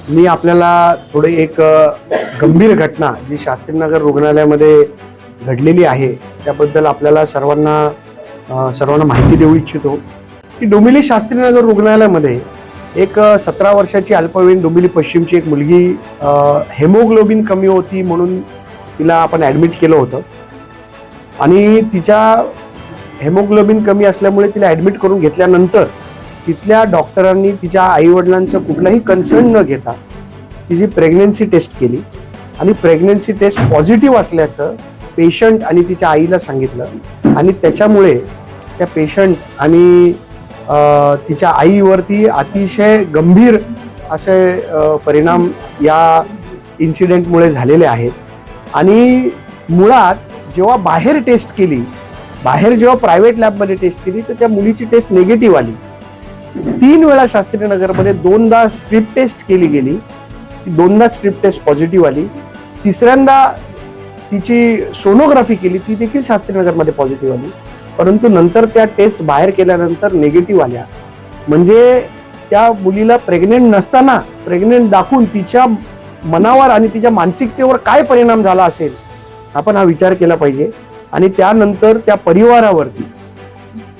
मी आपल्याला थोडे एक गंभीर घटना जी शास्त्रीनगर रुग्णालयामध्ये घडलेली आहे त्याबद्दल आपल्याला सर्वांना माहिती देऊ इच्छितो की डोंबिवली शास्त्रीनगर रुग्णालयामध्ये एक 17 वर्षाची अल्पवयीन डोंबिवली पश्चिमची एक मुलगी हेमोग्लोबिन कमी होती म्हणून तिला आपण ॲडमिट केलं होतं आणि तिच्या हेमोग्लोबिन कमी असल्यामुळे तिला ॲडमिट करून घेतल्यानंतर तिथल्या डॉक्टरांनी तिच्या आईवडिलांचं कुठलाही कन्सर्न न घेता तिची प्रेग्नन्सी टेस्ट केली आणि प्रेग्नन्सी टेस्ट पॉझिटिव्ह असल्याचं पेशंट आणि तिच्या आईला सांगितलं आणि त्याच्यामुळे त्या पेशंट आणि तिच्या आईवरती अतिशय गंभीर असे परिणाम या इन्सिडेंटमुळे झालेले आहेत आणि मुळात जेव्हा बाहेर टेस्ट केली जेव्हा प्रायव्हेट लॅबमध्ये टेस्ट केली तर त्या मुलीची टेस्ट निगेटिव्ह आली 3 वेळा शास्त्रीनगरमध्ये 2दा स्ट्रिप टेस्ट केली गेली 2दा स्ट्रिप टेस्ट पॉझिटिव्ह आली तिसऱ्यांदा तिची सोनोग्राफी केली ती देखील शास्त्रीनगरमध्ये पॉझिटिव्ह आली परंतु नंतर त्या टेस्ट बाहेर केल्यानंतर निगेटिव्ह आल्या म्हणजे त्या मुलीला प्रेग्नेंट नसताना प्रेग्नेंट दाखवून तिच्या मनावर आणि तिच्या मानसिकतेवर काय परिणाम झाला असेल आपण हा विचार केला पाहिजे आणि त्यानंतर त्या परिवारावरती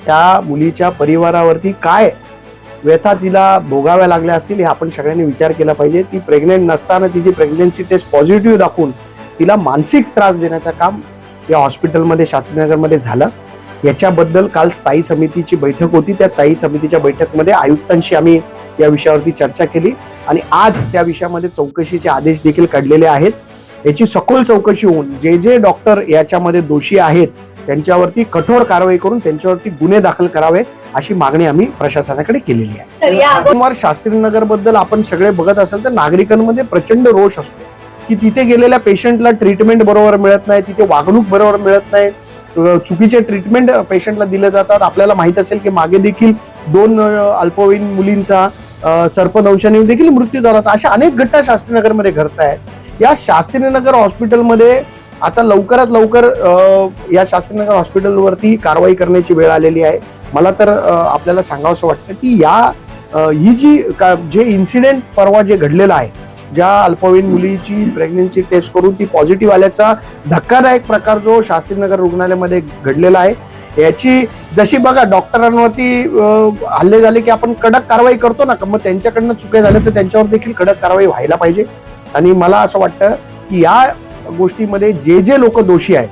त्या मुलीच्या परिवारावरती काय व्यथा तिला भोगाव्या लागल्या असतील हे आपण सगळ्यांनी विचार केला पाहिजे ती प्रेग्नेंट नसताना तिची प्रेग्नन्सी टेस्ट पॉझिटिव्ह दाखवून तिला मानसिक त्रास देण्याचं काम या हॉस्पिटलमध्ये शास्त्रीनगरमध्ये झालं याच्याबद्दल काल स्थायी समितीची बैठक होती त्या स्थायी समितीच्या बैठकमध्ये आयुक्तांशी आम्ही या विषयावरती चर्चा केली आणि आज त्या विषयामध्ये चौकशीचे आदेश देखील काढलेले आहेत याची सखोल चौकशी होऊन जे डॉक्टर याच्यामध्ये दोषी आहेत त्यांच्यावरती कठोर कारवाई करून त्यांच्यावरती गुन्हे दाखल करावे अशी मागणी आम्ही प्रशासनाकडे केलेली आहे शास्त्रीनगर बद्दल आपण सगळे बघत असाल तर नागरिकांमध्ये प्रचंड रोष असतो की तिथे गेलेल्या पेशंटला ट्रीटमेंट बरोबर मिळत नाही तिथे वागणूक बरोबर मिळत नाही चुकीचे ट्रीटमेंट पेशंटला दिले जातात आपल्याला माहित असेल की मागे देखील 2 अल्पवयीन मुलींचा सर्पदंशाने देखील मृत्यू झाला होता अशा अनेक घटना शास्त्रीनगरमध्ये घडत आहेत या शास्त्रीनगर हॉस्पिटलमध्ये आता लवकरात लवकर या शास्त्रीनगर हॉस्पिटलवरती कारवाई करण्याची वेळ आलेली आहे मला तर आपल्याला सांगावंसं वाटतं की ही जे इन्सिडेंट परवा जे घडलेलं आहे ज्या अल्पवयीन मुलीची प्रेग्नन्सी टेस्ट करून ती पॉझिटिव्ह आल्याचा धक्कादायक प्रकार जो शास्त्रीनगर रुग्णालयामध्ये घडलेला आहे याची जशी बघा डॉक्टरांवरती हल्ले झाले की आपण कडक कारवाई करतो ना मग त्यांच्याकडनं चुके झाले तर त्यांच्यावर देखील कडक कारवाई व्हायला पाहिजे आणि मला असं वाटतं की या गोष्टीमध्ये जे लोक दोषी आहेत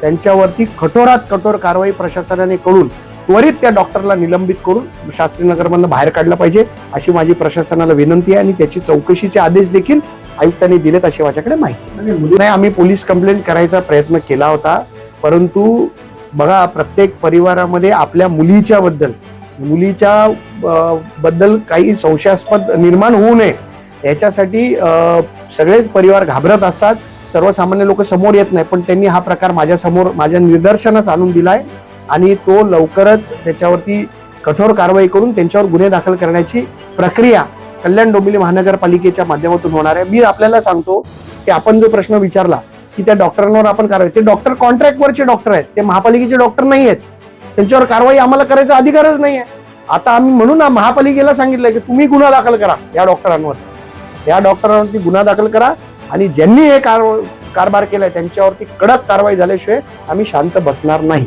त्यांच्यावरती कठोरात कठोर कारवाई प्रशासनाने करून त्वरित त्या डॉक्टरला निलंबित करून शास्त्रीनगरमधून बाहेर काढलं पाहिजे अशी माझी प्रशासनाला विनंती आहे आणि त्याची चौकशीचे आदेश देखील आयुक्तांनी दिलेत अशी माझ्याकडे माहिती नाही आम्ही पोलीस कंप्लेंट करायचा प्रयत्न केला होता परंतु बघा प्रत्येक परिवारामध्ये आपल्या मुलीच्या बद्दल काही संशयास्पद निर्माण होऊ नये याच्यासाठी सगळेच परिवार घाबरत असतात सर्वसामान्य लोक समोर येत नाही पण त्यांनी हा प्रकार माझ्या निदर्शनास आणून दिलाय आणि तो लवकरच त्याच्यावरती कठोर कारवाई करून त्यांच्यावर गुन्हे दाखल करण्याची प्रक्रिया कल्याण डोंबिवली महानगरपालिकेच्या माध्यमातून होणार आहे मी आपल्याला सांगतो की आपण जो प्रश्न विचारला की त्या डॉक्टरांवर आपण कारवाई ते डॉक्टर कॉन्ट्रॅक्टवरचे डॉक्टर आहेत ते महापालिकेचे डॉक्टर नाही आहेत त्यांच्यावर कारवाई आम्हाला करायचा अधिकारच नाही आहे आता आम्ही म्हणून महापालिकेला सांगितलंय की तुम्ही गुन्हा दाखल करा या डॉक्टरांवरती गुन्हा दाखल करा आणि ज्यांनी हे कारभार केलाय त्यांच्यावरती कडक कारवाई झाल्याशिवाय आम्ही शांत बसणार नाही